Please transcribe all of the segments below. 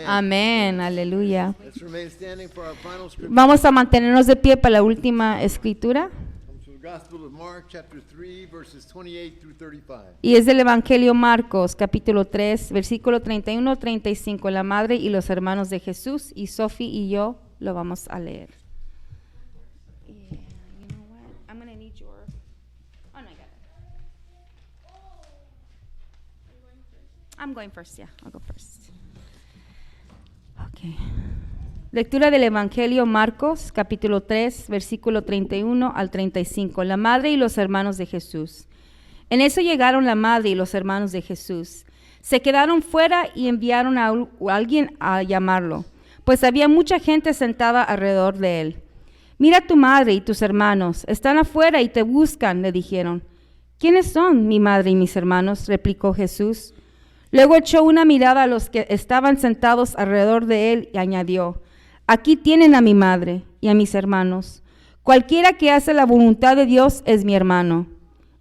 Amén, aleluya. Let's remain standing for our final scripture. Vamos a mantenernos de pie para la última escritura. Comes from the Gospel of Mark, chapter 3, verses 28 through 35. Y es del Evangelio Marcos, capítulo 3, versículo 31-35. La madre y los hermanos de Jesús, y Sophie y yo lo vamos a leer. I'm going first, yeah, I'll go first. Okay. Lectura del Evangelio Marcos, capítulo 3, versículo 31 al 35. La madre y los hermanos de Jesús. En eso llegaron la madre y los hermanos de Jesús. Se quedaron fuera y enviaron a alguien a llamarlo, pues había mucha gente sentada alrededor de él. Mira tu madre y tus hermanos, están afuera y te buscan, le dijeron. ¿Quiénes son mi madre y mis hermanos?, replicó Jesús. Luego echó una mirada a los que estaban sentados alrededor de él y añadió, aquí tienen a mi madre y a mis hermanos. Cualquiera que hace la voluntad de Dios es mi hermano,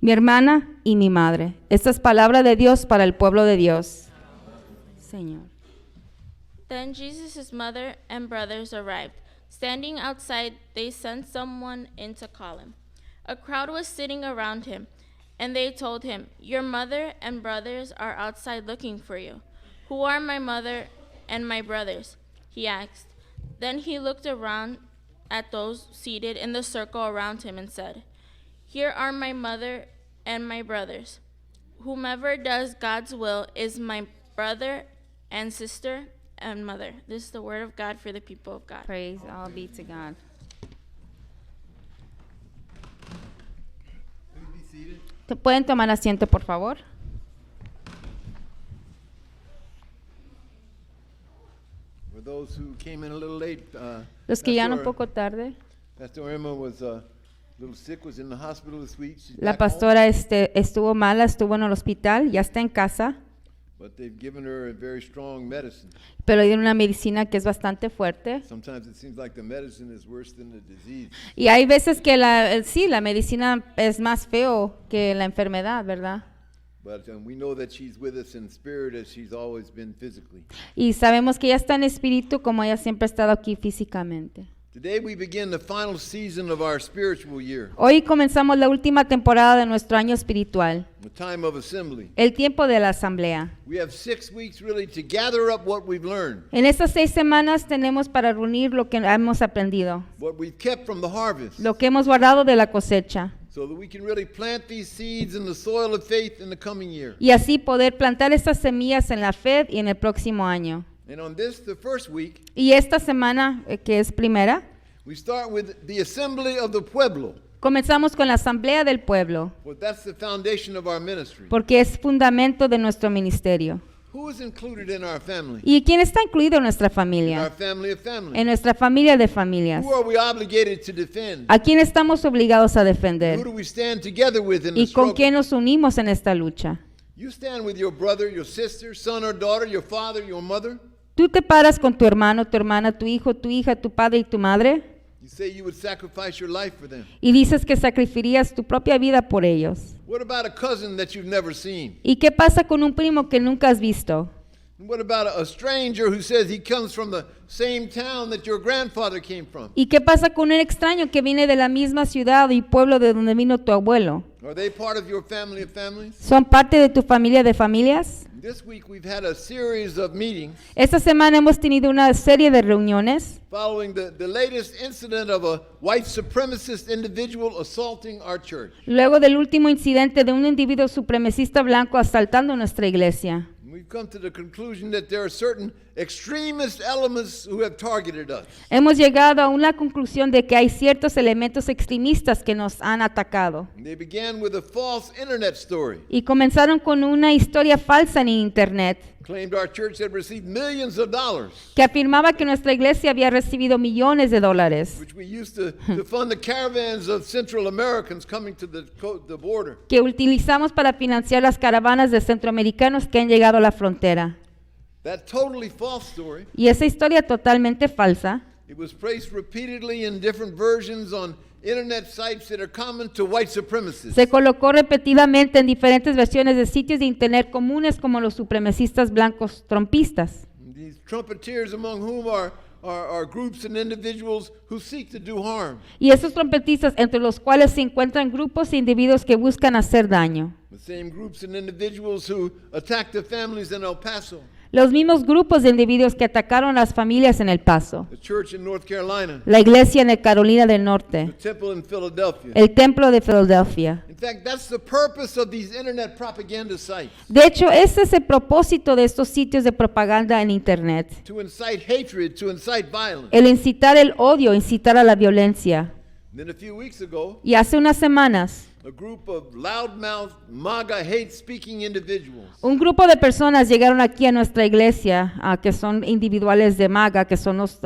mi hermana y mi madre. Esta es palabra de Dios para el pueblo de Dios. Señor. Then Jesus' mother and brothers arrived. Standing outside, they sent someone in to call him. A crowd was sitting around him. And they told him, your mother and brothers are outside looking for you. Who are my mother and my brothers? He asked. Then he looked around at those seated in the circle around him and said, here are my mother and my brothers. Whomever does God's will is my brother and sister and mother. This is the word of God for the people of God. Praise all be to God. ¿Pueden tomar asiento, por favor? For those who came in a little late, Los que llegan un Pastor- poco tarde. Pastor Emma was a little sick, was in the hospital this week. She's La back home, pastora estuvo mala, estuvo en el hospital, ya está en casa, but they've given her a very strong medicine. pero le dieron una medicina que es bastante fuerte. Sometimes it seems like the medicine is worse than the disease. Y hay veces que la medicina es más feo que la enfermedad, ¿verdad? But we know that she's with us in spirit as she's always been physically. Y sabemos que ella está en espíritu como ella siempre ha estado aquí físicamente. Today we begin the final season of our spiritual year, Hoy comenzamos la última temporada de nuestro año espiritual, the time of assembly. el tiempo de la asamblea. We have 6 weeks really to gather up what we've learned, En estas 6 semanas tenemos para reunir lo que hemos aprendido, what we've kept from the harvest, lo que hemos guardado de la cosecha, so that we can really plant these seeds in the soil of faith in the coming year. y así poder plantar estas semillas en la fe y en el próximo año. And on this, the first week, Y esta semana, que es primera, we start with the assembly of the pueblo. comenzamos con la asamblea del pueblo, Well, that's the foundation of our ministry. porque es fundamento de nuestro ministerio. Who is included in our family? ¿Y quién está incluido en nuestra In our familia? family of families. En nuestra familia de familias. Who are we obligated to defend? ¿A quién estamos obligados a Who defender? do we stand together with in the ¿Y con struggle? quién nos unimos en esta lucha? You stand with your brother, your sister, son or daughter, your father, your mother. ¿Tú te paras con tu hermano, tu hermana, tu hijo, tu hija, tu padre y tu madre? You say you would sacrifice your life for them. Y dices que sacrificarías tu propia vida por ellos. What about a cousin that you've never seen? ¿Y qué pasa con un primo que nunca has visto? And what about a stranger who says he comes from the same town that your grandfather came from? ¿Y qué pasa con un extraño que viene de la misma ciudad y pueblo de donde vino tu abuelo? Are they part of your family of families? ¿Son parte de tu familia de familias? This week we've had a series of meetings Esta semana hemos tenido una serie de reuniones following the latest incident of a white supremacist individual assaulting our church. luego del último incidente de un individuo supremacista blanco asaltando nuestra iglesia. We've come to the conclusion that there are certain extremist elements who have targeted us. Hemos llegado a una conclusión de que hay ciertos elementos extremistas que nos han atacado. And they began with a false internet story. Y comenzaron con una historia falsa en internet Claimed our church had received millions of dollars, que afirmaba que nuestra iglesia había recibido millones de dólares which we used to fund the caravans of Central Americans coming to the border. que utilizamos para financiar las caravanas de centroamericanos que han llegado a la frontera. That totally false story, Y esa historia totalmente falsa it was placed repeatedly in different versions on internet sites that are common to white supremacists. se colocó repetidamente en diferentes versiones de sitios de internet comunes como los supremacistas blancos trompistas. The These trumpeters among whom are groups and individuals who seek to do harm. Y esos trompetistas, entre los cuales se encuentran grupos e individuos que buscan hacer daño. The same groups and individuals who attacked the families in El Paso, Los mismos grupos de individuos que atacaron a las familias en El Paso, the church in North Carolina, la iglesia en Carolina del the Norte, temple in Philadelphia. el templo de Filadelfia. In fact, that's the purpose of these internet propaganda sites, De hecho, ese es el propósito de estos sitios de propaganda en Internet. to incite hatred, to incite violence. El incitar el odio, incitar a la violencia. Then a few weeks ago, Y hace unas semanas, a group of loudmouth, MAGA hate-speaking individuals un grupo de personas llegaron aquí a nuestra iglesia, que son individuales de MAGA, que son los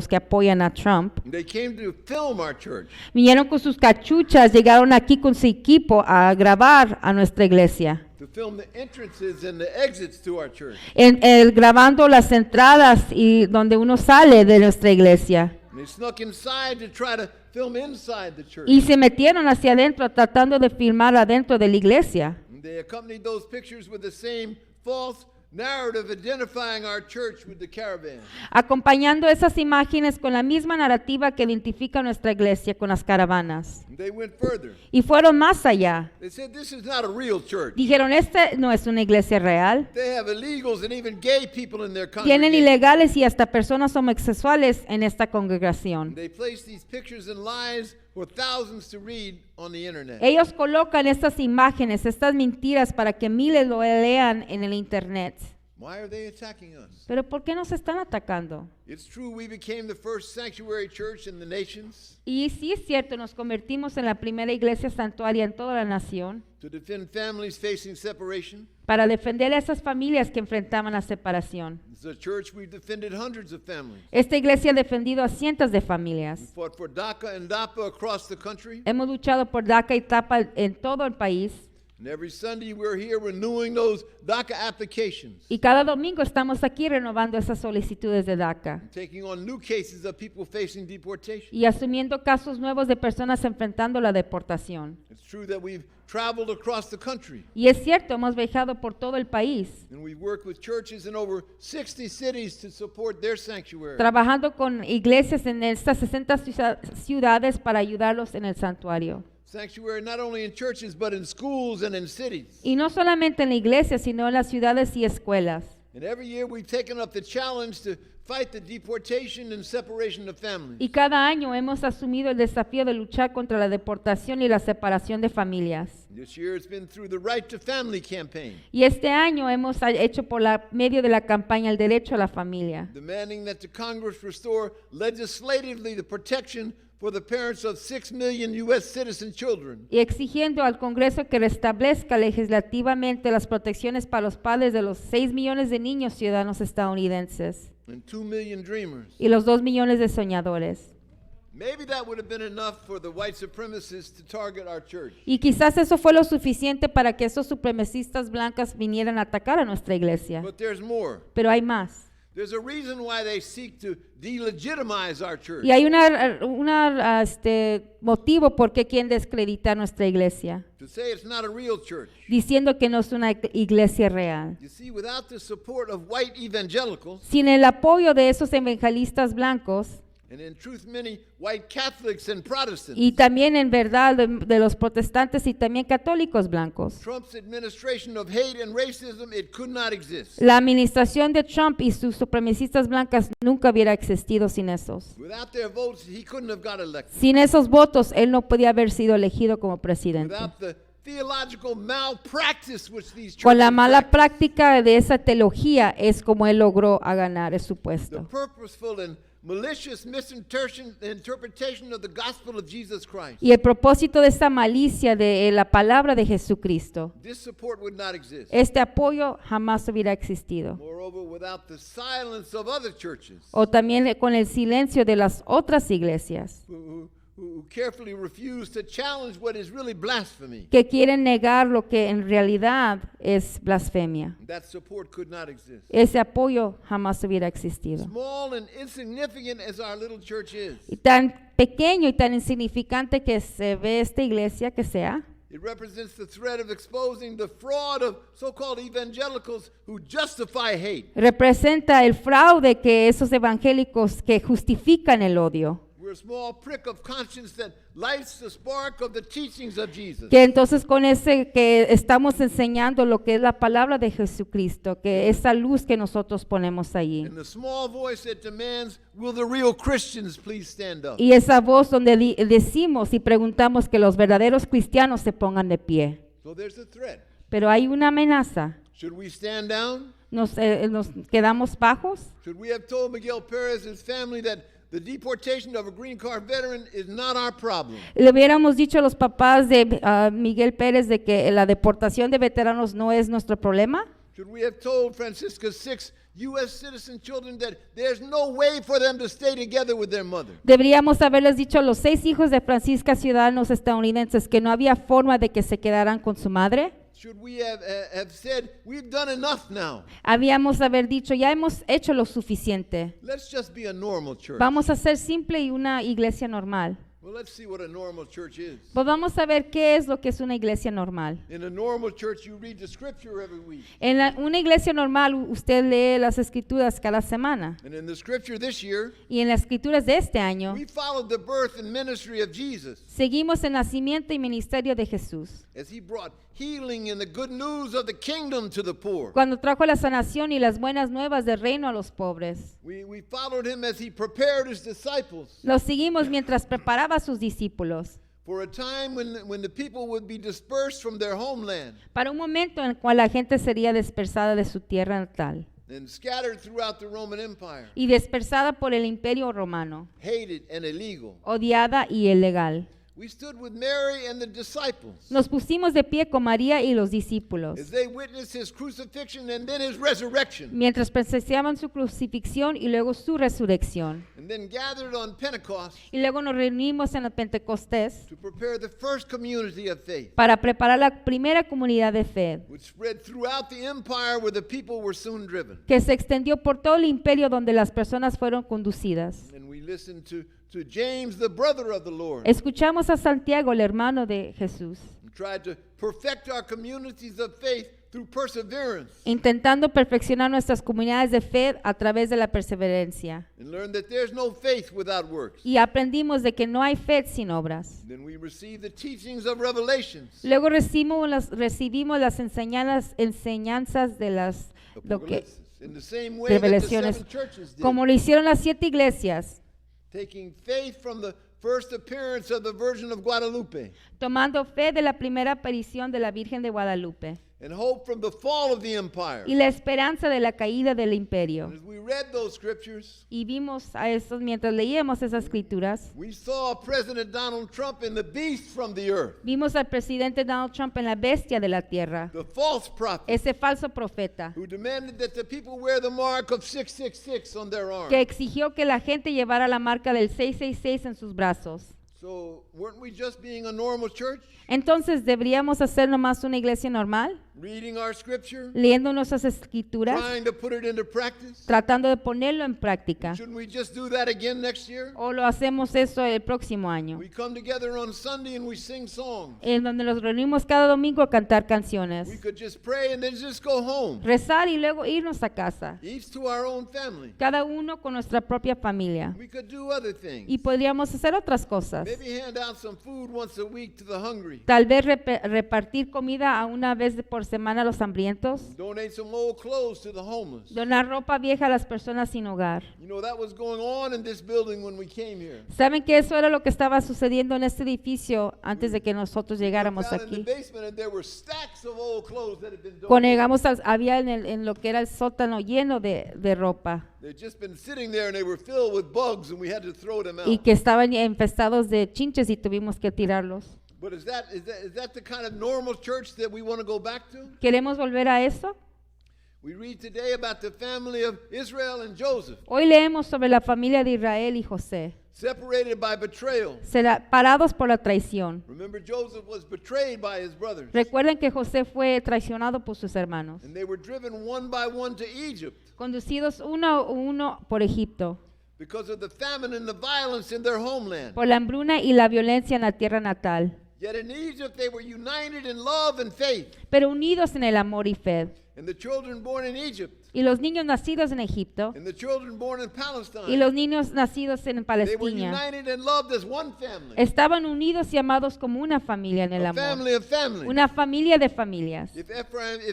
que apoyan a Trump. they came to film our church. Vinieron con sus cachuchas, llegaron aquí con su equipo a grabar a nuestra iglesia, To film the entrances and the exits to our church. grabando las entradas y donde uno sale de nuestra iglesia. And they snuck inside to try to film inside the church. Y se metieron hacia adentro tratando de filmar adentro de la iglesia. And they accompanied those pictures with the same false narrative identifying our church with the caravan. Acompañando esas imágenes con la misma narrativa que identifica nuestra iglesia con las caravanas. And they went further. Y fueron más allá. They said this is not a real church. Dijeron, esta no es una iglesia real. They have illegals and even gay people in their Tienen congregation. ilegales y hasta personas homosexuales en esta congregación. They place these pictures and lies for thousands to read on the internet. Ellos colocan estas imágenes, estas mentiras para que miles lo lean en el internet. Why are they attacking us? Pero ¿por qué nos están atacando? It's true we became the first sanctuary church in the nations Y sí es cierto, nos convertimos en la primera iglesia santuaria en toda la nación to defend families facing separation. para defender a esas familias que enfrentaban la separación. It's a church we've defended hundreds of families. Esta iglesia ha defendido a cientos de We familias. fought for DACA and DAPA across the country. Hemos luchado por DACA y TAPA en todo el país. And every Sunday we're here renewing those DACA applications, Y cada domingo estamos aquí renovando esas solicitudes de DACA taking on new cases of people facing deportation. y asumiendo casos nuevos de personas enfrentando la deportación. It's true that we've traveled across the country Y es cierto, hemos viajado por todo el país, and we've worked with churches in over 60 cities to support their sanctuary. trabajando con iglesias en estas 60 ciudades para ayudarlos en el santuario. Sanctuary not only in churches but in schools and in cities. Y no solamente en la iglesia, sino en las ciudades y escuelas. And every year we've taken up the challenge to fight the deportation and separation of families. Y cada año hemos asumido el desafío de luchar contra la deportación y la separación de familias. This year it's been through the Right to Family campaign, Y este año hemos hecho por medio de la campaña el derecho a la familia, demanding that the Congress restore legislatively the protection for the parents of 6 million U.S. citizen children y exigiendo al Congreso que restablezca legislativamente las protecciones para los padres de los 6 millones de niños ciudadanos estadounidenses and 2 million dreamers. y los 2 millones de soñadores. Maybe that would have been enough for the white supremacists to target our church. Y quizás eso fue lo suficiente para que esos supremacistas blancas vinieran a atacar a nuestra iglesia. But there's more. Pero hay más. There's a reason why they seek to delegitimize our church. Y hay motivo por qué quieren descreditar nuestra iglesia, To say it's not a real church. diciendo que no es una iglesia real. You see, without the support of white evangelicals, Sin el apoyo de esos evangelistas blancos and in truth many white Catholics and Protestants, y también en verdad de los protestantes y también católicos blancos, Trump's administration of hate and racism, it could not exist. la administración de Trump y sus supremacistas blancas nunca hubiera existido sin esos. Without their votes, he couldn't have got elected. Sin esos votos, él no podía haber sido elegido como presidente. Without the theological malpractice which these Con la churches mala practice, práctica de esa teología es como él logró ganar su the puesto. purposeful and malicious misinterpretation of the gospel of Jesus Christ, Y el propósito de esa malicia de la palabra de Jesucristo, this support would not exist. este apoyo jamás hubiera existido. Moreover, without the silence of other churches O también con el silencio de las otras iglesias who carefully refuse to challenge what is really blasphemy, que quieren negar lo que en realidad es blasfemia. that support could not exist. Ese apoyo jamás hubiera existido. Small and insignificant as our little church is, Y tan pequeño y tan insignificante que se ve esta iglesia que sea, It represents the threat of exposing the fraud of so-called evangelicals who justify hate. Representa el fraude que esos evangélicos que justifican el odio. We're a small prick of conscience that lights the spark of the teachings of Jesus. Que entonces con ese que estamos enseñando lo que es la palabra de Jesucristo, que esa luz que nosotros ponemos allí. And the small voice that demands, will the real Christians please stand up? Y esa voz donde decimos y preguntamos que los verdaderos cristianos se pongan de pie. So there's a threat. Pero hay una amenaza. Should we stand down? ¿Nos quedamos bajos? Should we have told Miguel Perez and his family that the deportation of a green card veteran is not our problem? Le hubiéramos dicho a los papás de Miguel Pérez de que la deportación de veteranos no es nuestro problema. Should we have told Francisca's 6 U.S. citizen children that there's no way for them to stay together with their mother? Deberíamos haberles dicho a los 6 hijos de Francisca, ciudadanos estadounidenses, que no había forma de que se quedaran con su madre. Should we have said, we've done enough now? Habíamos haber dicho, ya hemos hecho lo suficiente. Let's just be a normal church. Vamos a ser simple y una iglesia normal. Well, let's see what a normal church is. Pues vamos a ver qué es lo que es una iglesia normal. In a normal church, you read the scripture every week. En una iglesia normal usted lee las escrituras cada semana. And in the scripture this year, Y en las escrituras de este año we followed the birth and ministry of Jesus seguimos el nacimiento y ministerio de Jesús, as he brought healing and the good news of the kingdom to the poor. cuando trajo la sanación y las buenas nuevas del reino a los pobres. We followed him as he prepared his disciples Lo seguimos mientras preparaba a sus discípulos for a time when the people would be dispersed from their homeland para un momento en el cual la gente sería dispersada de su tierra natal and scattered throughout the Roman Empire, y dispersada por el imperio romano, hated and illegal. odiada y ilegal. We stood with Mary and the disciples Nos pusimos de pie con María y los discípulos as they witnessed his crucifixion and then his resurrection, mientras presenciaban su crucifixión y luego su resurrección. and then gathered on Pentecost Y luego nos reunimos en el Pentecostés to prepare the first community of faith, para preparar la primera comunidad de fe which spread throughout the empire where the people were soon driven. que se extendió por todo el imperio donde las personas fueron conducidas. And we listened to James, the brother of the Lord, Escuchamos a Santiago, el hermano de Jesús, and tried to perfect our communities of faith through perseverance, intentando perfeccionar nuestras comunidades de fe a través de la perseverancia. and learned that there's no faith without works. Y aprendimos de que no hay fe sin obras. Then we received the teachings of Revelations, Luego recibimos las enseñanzas de lo que Apocalypse, in the same way that the revelaciones, seven churches did, como lo hicieron las 7 iglesias, taking faith from the first appearance of the Virgin of Guadalupe tomando fe de la primera aparición de la Virgen de Guadalupe and hope from the fall of the empire. y la esperanza de la caída del imperio. And as we read those scriptures, Y vimos a estos, mientras leíamos esas escrituras, we saw President Donald Trump in the beast from the earth, vimos al presidente Donald Trump en la bestia de la tierra, the false prophet, ese falso profeta, who demanded that the people wear the mark of 666 on their arm. que exigió que la gente llevara la marca del 666 en sus brazos. So, weren't we just being a normal church, Entonces, ¿deberíamos hacer nomás una iglesia normal? reading our scripture, Leyendo nuestras escrituras, trying to put it into practice? tratando de ponerlo en práctica. Shouldn't we just do that again next year? ¿O lo hacemos eso el próximo año? We come together on Sunday and we sing songs. En donde nos reunimos cada domingo a cantar We canciones, could just pray and then just go home, rezar y luego irnos a casa, each to our own family. cada uno con nuestra propia familia. We could do other things. Y podríamos hacer otras cosas. Maybe hand out some food once a week to the hungry. Tal vez repartir comida a una vez por semana a los hambrientos. Donate some old clothes to the homeless. Donar ropa vieja a las personas sin hogar. You know, that was going on in this building when we came here. ¿Saben que eso era lo que estaba sucediendo en este edificio antes de que nosotros llegáramos Down in aquí? the basement, and there were stacks of old clothes that had been Cuando donated. llegamos, había en lo que era el sótano lleno de ropa They'd just been sitting there and they were filled with bugs and we had to throw them y out. que estaban infestados de chinches y tuvimos que tirarlos. But is that the kind of normal church that we want to go back to? ¿Queremos volver a eso? We read today about the family of Israel and Joseph, Hoy leemos sobre la familia de Israel y José, separated by betrayal. parados por la traición. Remember, Joseph was betrayed by his brothers, Recuerden que José fue traicionado por sus hermanos, and they were driven one by one to Egypt conducidos uno a uno por Egipto, because of the famine and the violence in their homeland. por la hambruna y la violencia en la tierra natal. Yet in Egypt they were united in love and faith. pero unidos en el amor y fe. And the children born in Egypt, Y los niños nacidos en Egipto and the children born in y Palestine, los niños nacidos en they were Palestina united and loved as one family. estaban unidos y amados como una familia en el A amor. family of families. Una familia de familias. If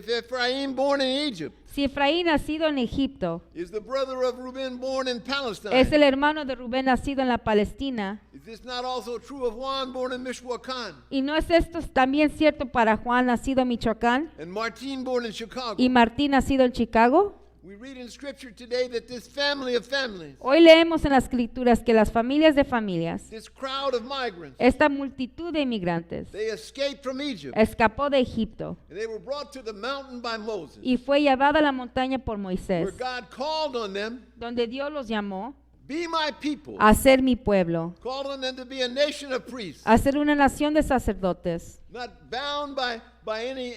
Ephraim born in Egypt Si Efraín nacido en Egipto is the brother of Reuben born in Palestine, es el hermano de Rubén nacido en la Palestina, is this not also true of Juan born in Michoacán ¿y no es esto también cierto para Juan nacido en Michoacán and Martin born in Chicago? y Martín nacido en Chicago? We read in Scripture today that this family of families, Hoy leemos en las escrituras que las familias de familias, this crowd of migrants, esta multitud de inmigrantes, they escaped from Egypt escapó de Egipto and they were brought to the mountain by Moses, y fue llevada a la montaña por where Moisés, God called on them, donde Dios los llamó be my people, a ser mi pueblo, called on them to be a nation of priests, a ser una nación de sacerdotes, not bound by any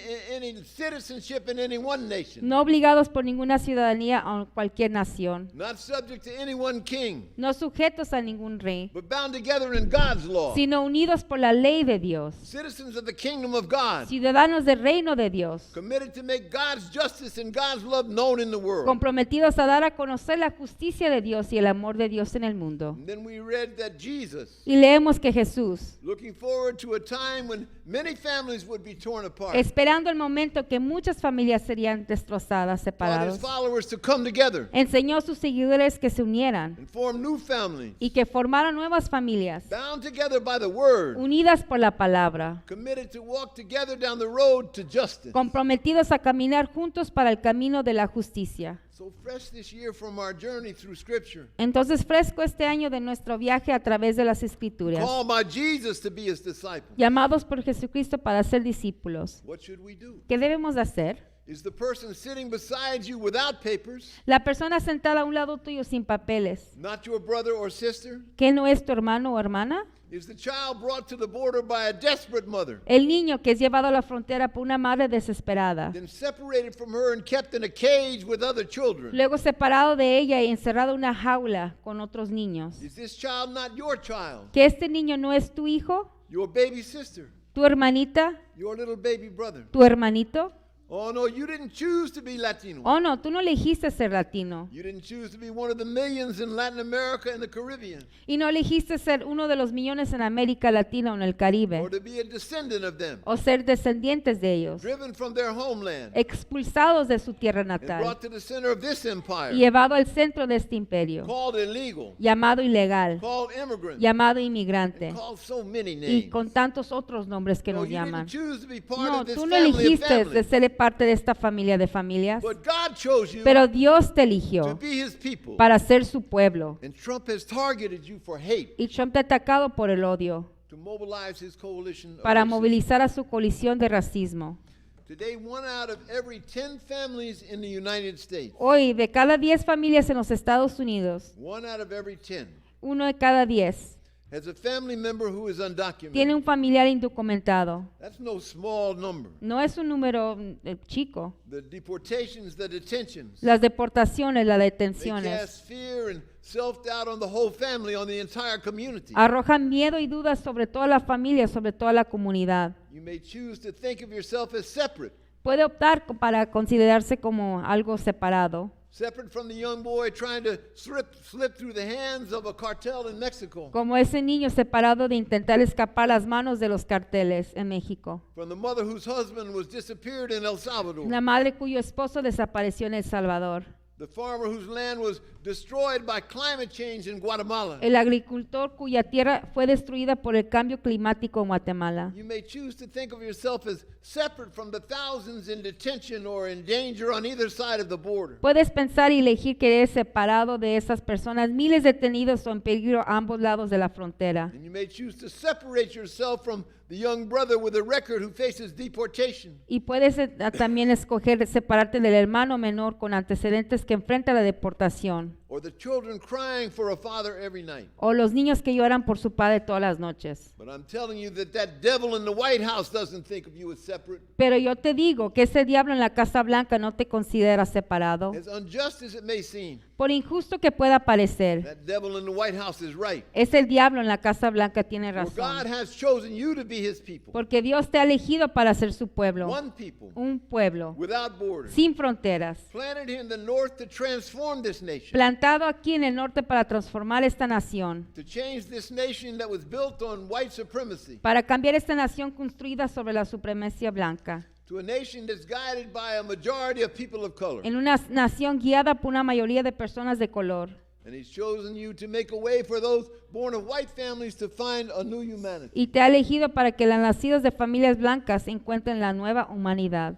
citizenship in any one nation, no obligados por ninguna ciudadanía o cualquier nación, not subject to any one king, no sujetos a ningún rey, but bound together in God's law, sino unidos por la ley de Dios, citizens of the kingdom of God, ciudadanos del reino de Dios, committed to make God's justice and God's love known in the world. comprometidos a dar a conocer la justicia de Dios y el amor de Dios en el mundo. And then we read that Jesus, Y leemos que Jesús, looking forward to a time when many families would be torn apart, esperando el momento que muchas familias serían destrozadas, taught his separados, followers to come together enseñó a sus seguidores que se unieran and form new families, y que formaran nuevas familias, bound together by the word, unidas por la palabra, committed to walk together down the road to justice. comprometidos a caminar juntos para el camino de la justicia. So fresh this year from our journey through Scripture, Entonces, fresco este año de nuestro viaje a través de las Escrituras, called by Jesus to be his disciple. llamados por Jesucristo para ser discípulos. What should we do? ¿Qué debemos de hacer? Is the person sitting beside you without papers La persona sentada a un lado tuyo sin papeles, not your brother or sister? ¿qué no es tu hermano o hermana? Is the child brought to the border by a desperate mother, El niño que es llevado a la frontera por una madre desesperada, then separated from her and kept in a cage with other children? luego separado de ella y encerrado en una jaula con otros niños. Is this child not your child, ¿Que este niño no es tu hijo, your baby sister, tu hermanita, your little baby brother? tu hermanito? Oh no, you didn't choose to be Latino. Oh no, tú no elegiste ser latino You didn't choose to be one of the millions in Latin America and the Caribbean, y no elegiste ser uno de los millones en América Latina o en el Caribe or to be a descendant of them, o ser descendientes de ellos, driven from their homeland expulsados de su tierra and natal brought to the center of this y empire, llevado al centro de este imperio, called illegal, llamado ilegal, called immigrant, llamado inmigrante and called so many y names. con tantos otros nombres que No, nos you didn't llaman. choose to be part No, of this tú no family of elegiste de families, ser parte de esta familia de familias, but God chose you pero Dios te to eligió be his people. para ser su pueblo. And Trump has targeted you for hate, Y Trump te ha atacado por el odio, to mobilize his coalition of para racism. movilizar a su coalición de racismo. Today, 1 out of every 10 families in the United States, Hoy, de cada 10 familias en los Estados Unidos, 1 out of every 10 uno de cada 10 has a family member who is undocumented. tiene un familiar indocumentado. That's no small number. No es un número chico. The deportations, the detentions, Las deportaciones, las they detenciones cast fear and self-doubt on the whole family, on the entire community. arrojan miedo y dudas sobre toda la familia, sobre toda la comunidad. You may choose to think of yourself as separate, Puede optar para considerarse como algo separado, separate from the young boy trying to slip through the hands of a cartel in Mexico, como ese niño separado de intentar escapar las manos de los carteles en México, from the mother whose husband was disappeared in El Salvador, la madre cuyo esposo desapareció en El Salvador, the farmer whose land was destroyed by climate change in Guatemala. el agricultor cuya tierra fue destruida por el cambio climático en Guatemala. You may choose to think of yourself as separate from the thousands in detention or in danger on either side of the border. Puedes pensar y elegir que eres separado de esas personas, miles detenidos o en peligro a ambos lados de la frontera. And you may choose to separate yourself from the young brother with a record who faces deportation. Y puedes también escoger separarte del hermano menor con antecedentes que enfrenta la deportación. or the children crying for a father every night. o los niños que lloran por su padre todas las noches. But I'm telling you that devil in the White House doesn't think of you as separate. Pero yo te digo que ese diablo en la Casa Blanca no te considera separado. As unjust as it may seem, Por injusto que pueda parecer, that devil in the White House is right. es el diablo en la Casa Blanca, tiene For God razón. has chosen you to be his people. Porque Dios te ha elegido para ser su pueblo, One people un pueblo without borders. sin fronteras, Planted here in the north to transform this nation. plantado aquí en el norte para transformar esta nación, To change this nation that was built on white supremacy. para cambiar esta nación construida sobre la supremacía blanca, To a nation that's guided by a majority of people of color. en una nación guiada por una mayoría de personas de color. And he's chosen you to make a way for those born of white families to find a new humanity. Y te ha elegido para que los nacidos de familias blancas encuentren la nueva humanidad.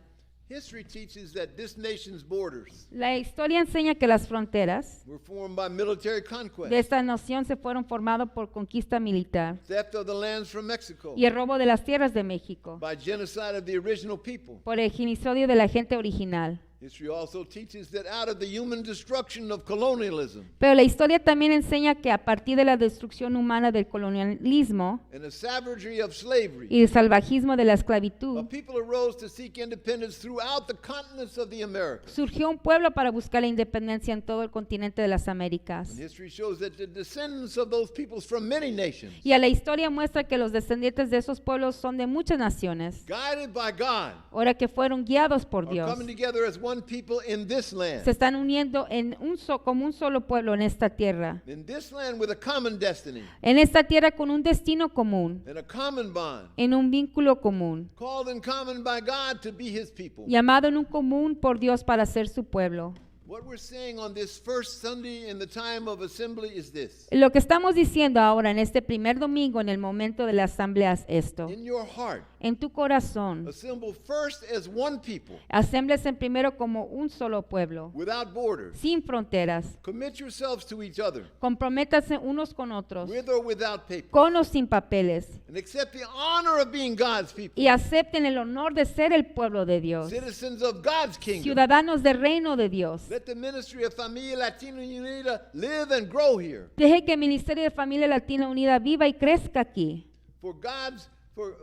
History teaches that this nation's borders La historia enseña que las fronteras were formed by military de conquest, esta nación se fueron formadas por conquista militar theft of the lands from Mexico, y el robo de las tierras de México, by genocide of the original people. por el genocidio de la gente original. History also teaches that out of the human destruction of colonialism Pero la historia también enseña que a partir de la destrucción humana del colonialismo and the savagery of slavery, y el salvajismo de la a esclavitud, people arose to seek independence throughout the continents of the Americas. surgió un pueblo para buscar la independencia en todo el continente de las And Américas. history shows that the descendants of those peoples from many nations, Y a la historia muestra que los descendientes de esos pueblos son de muchas naciones, guided by God, ahora que fueron guiados por are Dios. coming together as one people in this Se land. están uniendo en como un solo pueblo en esta tierra. In this land with a common destiny En esta tierra con un destino común, and a common bond, en un vínculo común, called in common by God to be his people. llamado en un común por Dios para ser su pueblo. What we're saying on this first Sunday in the time of assembly is this. Lo que estamos diciendo ahora en este primer domingo en el momento de la asamblea es esto. In your heart, En tu corazón, assemble first as one people, asémblese primero como un solo pueblo, without borders. sin fronteras. Commit yourselves to each other, Comprométanse unos con otros, with or without paper, con o sin papeles, and accept the honor of being God's people, y acepten el honor de ser el pueblo de Dios, citizens of God's kingdom. ciudadanos del reino de Dios. Let the ministry of Familia Latina Unida live and grow here. Deje que el Ministerio de Familia Latina Unida viva y crezca aquí.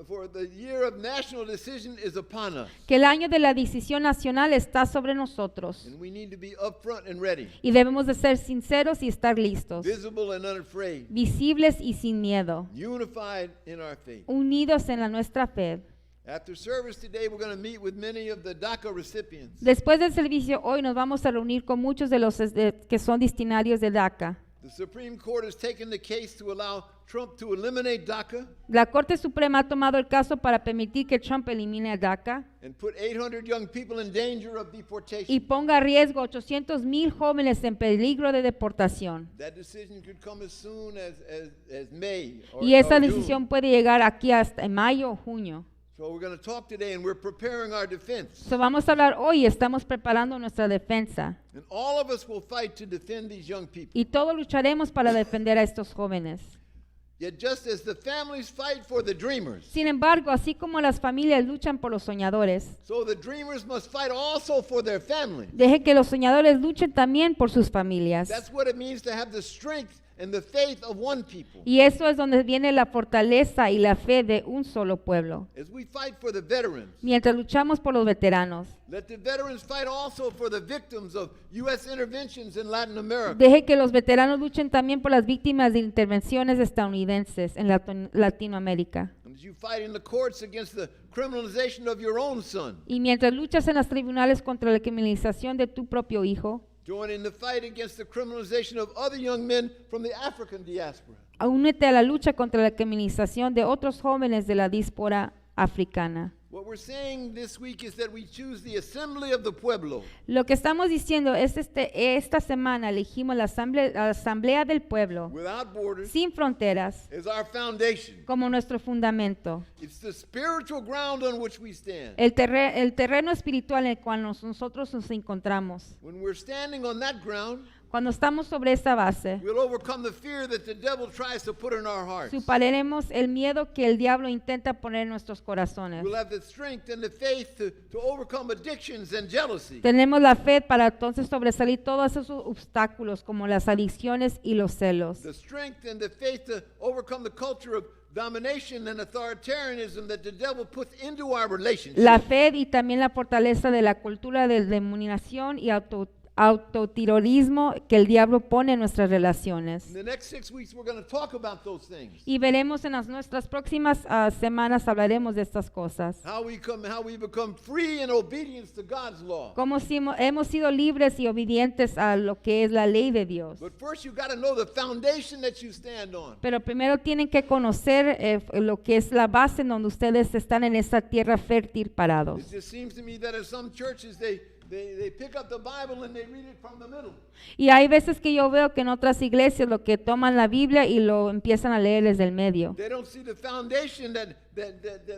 For the year of national decision is upon us. Que el año de la decisión nacional está sobre nosotros. And we need to be upfront and ready, Y debemos de ser sinceros y estar listos, visible and unafraid, visibles y sin miedo, unified in our faith. unidos en nuestra fe. After service today, we're going to meet with many of the DACA recipients. Después del servicio hoy nos vamos a reunir con muchos de los que son destinarios de DACA. The Supreme Court has taken the case to allow Trump to eliminate DACA La Corte Suprema ha tomado el caso para permitir que Trump elimine a DACA and put 800 young people in danger of deportation. y ponga a riesgo 800,000 jóvenes en peligro de deportación. That decision could come as soon as May or, Y esa or June. decisión puede llegar aquí hasta en mayo o junio. So we're going to talk today, and we're preparing our defense. So vamos a hablar hoy, estamos preparando nuestra defensa And all of us will fight to defend these young people. y todos lucharemos para defender a estos jóvenes. Yet just as the families fight for the dreamers, Sin embargo, así como las familias luchan por los soñadores, so the dreamers must fight also for their families. deje que los soñadores luchen también por sus familias. That's what it means to have the strength and the faith of one people. Y eso es donde viene la fortaleza y la fe de un solo pueblo. As we fight for the veterans, Mientras luchamos por los veteranos, let the veterans fight also for the victims of U.S. interventions in Latin America. deje que los veteranos luchen también por las víctimas de intervenciones estadounidenses en Latinoamérica. And as you fight in the courts against the criminalization of your own son, Y mientras luchas en los tribunales contra la criminalización de tu propio hijo, join in the fight against the criminalization of other young men from the African diaspora. únete a la lucha contra la criminalización de otros jóvenes de la diáspora africana. What we're saying this week is that we choose the assembly of the pueblo Lo que estamos diciendo es esta semana elegimos la asamblea del pueblo without borders sin fronteras as our foundation. como nuestro fundamento. It's the spiritual ground on which we stand. El terreno espiritual en el cual nosotros nos encontramos. When we're standing on that ground, Cuando estamos sobre esta base, we'll overcome the fear that the devil tries to put in our hearts. superaremos el miedo que el diablo intenta poner en nuestros corazones. We'll have the strength and the faith to overcome addictions and jealousy. Tenemos la fe para entonces sobresalir todos esos obstáculos como las adicciones y los celos. The strength and the faith to overcome the culture of domination and authoritarianism that the devil puts into our relationships. La fe y también la fortaleza de la cultura de dominación y autotirorismo que el diablo pone en nuestras relaciones. In the next 6 weeks, we're going to talk about those things. Y veremos en nuestras próximas semanas, hablaremos de estas cosas. How we become free in obedience to God's law. Cómo hemos sido libres y obedientes a lo que es la ley de Dios. But first, you got to know the foundation that you stand on. Pero primero tienen que conocer lo que es la base en donde ustedes están en esta tierra fértil parados. It just seems to me that in some churches they pick up the Bible and they read it from the middle. Y hay veces que yo veo que en otras iglesias lo que toman la Biblia y lo empiezan a leer desde el medio. They don't see the foundation that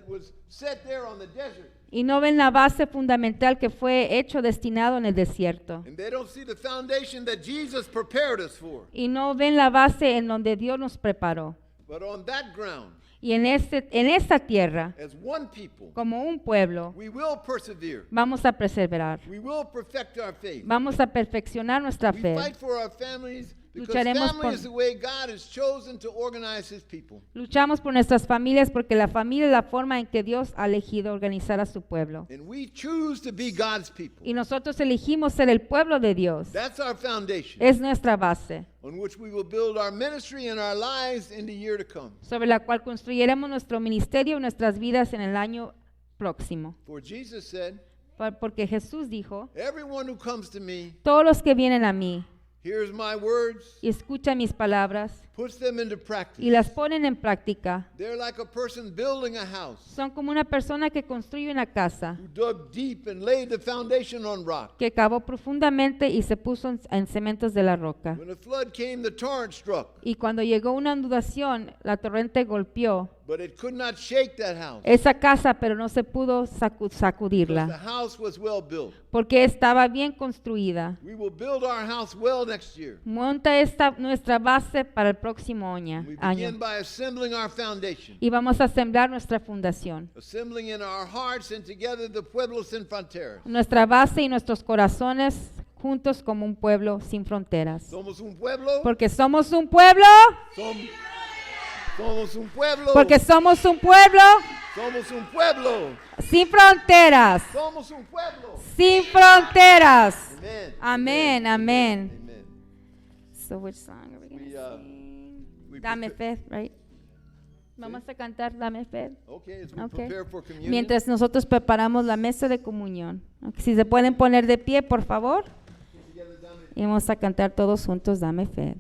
was set there on the desert. Y no ven la base fundamental que fue hecho destinado en el desierto. And they don't see the foundation that Jesus prepared us for. Y no ven la base en donde Dios nos preparó. But on that ground, Y en esta tierra, as one people, como un pueblo, we will persevere. vamos a perseverar. We will perfect our faith. Vamos a perfeccionar nuestra We fe. fight for our families because Lucharemos family por- is the way God has chosen to organize His people. Luchamos por nuestras familias porque la familia es la forma en que Dios ha elegido organizar a su pueblo. And we choose to be God's people. Y nosotros elegimos ser el pueblo de Dios. That's our foundation Es nuestra base, on which we will build our ministry and our lives in the year to come. sobre la cual construiremos nuestro ministerio y nuestras vidas en el año próximo. For Jesus said, Porque Jesús dijo, everyone who comes to me, todos los que vienen a mí hears my words, y escuchan mis palabras puts them into y practice. las ponen en práctica, They're like a person building a house son como una persona que construye una casa, who dug deep and laid the foundation on rock. que cavó profundamente y se puso en cementos de la roca. When a flood came, the torrent struck, Y cuando llegó una inundación, la torrente golpeó but it could not shake that house. esa casa, pero no se pudo Because the sacudirla, house was well built. porque estaba bien construida. We will build our house well next year. Monta nuestra base para el próximo We año. begin by assembling our foundation, Y vamos a sembrar nuestra fundación, assembling in our hearts and together the pueblo sin fronteras. nuestra base y nuestros corazones juntos como un pueblo sin fronteras. Somos un pueblo. Porque somos un pueblo, Somos un pueblo. porque somos un pueblo Somos un pueblo. sin fronteras, Somos un pueblo. sin fronteras. Amen. Amén, amén. Amen. So which song are we We, gonna sing? we Dame prepare- fe, right? Vamos a cantar Dame fe. Okay, as we Okay. prepare for communion. Mientras nosotros preparamos la mesa de comunión. Ok, si se pueden poner de pie, por favor. Y vamos a cantar todos juntos Dame fe.